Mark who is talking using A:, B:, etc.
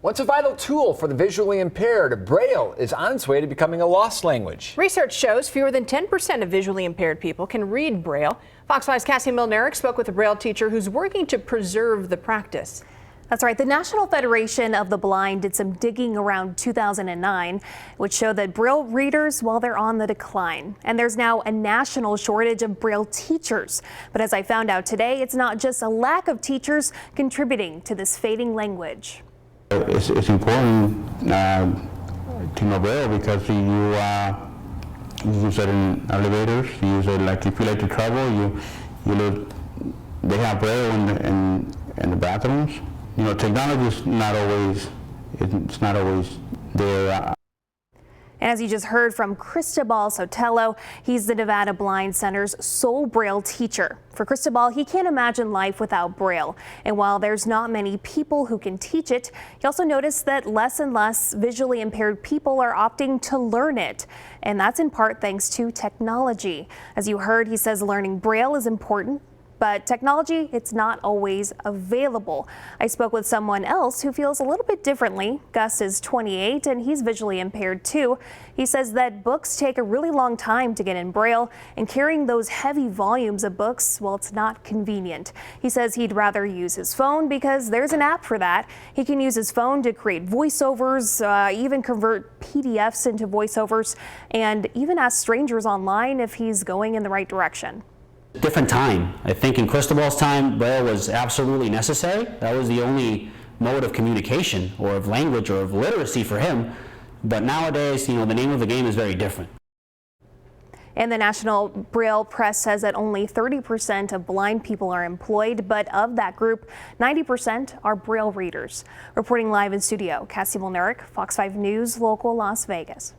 A: Once a vital tool for the visually impaired, Braille is on its way to becoming a lost language.
B: Research shows fewer than 10% of visually impaired people can read Braille. Fox 5's Cassie Milnerick spoke with a Braille teacher who's working to preserve the practice.
C: That's right. The National Federation of the Blind did some digging around 2009, which showed that Braille readers, well, they're on the decline. And there's now a national shortage of Braille teachers. But as I found out today, it's not just a lack of teachers contributing to this fading language.
D: It's important to know Braille because you use it in elevators. You use it like if you like to travel. They have Braille in the bathrooms. You know, technology is not always there.
C: And as you just heard from Cristobal Sotelo, he's the Nevada Blind Center's sole Braille teacher. For Cristobal, he can't imagine life without Braille. And while there's not many people who can teach it, he also noticed that less and less visually impaired people are opting to learn it. And that's in part thanks to technology. As you heard, he says learning Braille is important, but technology, it's not always available. I spoke with someone else who feels a little bit differently. Gus is 28 and he's visually impaired too. He says that books take a really long time to get in Braille, and carrying those heavy volumes of books, well, it's not convenient. He says he'd rather use his phone because there's an app for that. He can use his phone to create voiceovers, even convert PDFs into voiceovers, and even ask strangers online if he's going in the right direction.
E: Different time. I think in Cristobal's time, Braille was absolutely necessary. That was the only mode of communication or of language or of literacy for him. But nowadays, you know, the name of the game is very different.
C: And the National Braille Press says that only 30% of blind people are employed, but of that group, 90% are Braille readers. Reporting live in studio, Cassie Milnerick, Fox 5 News, Local Las Vegas.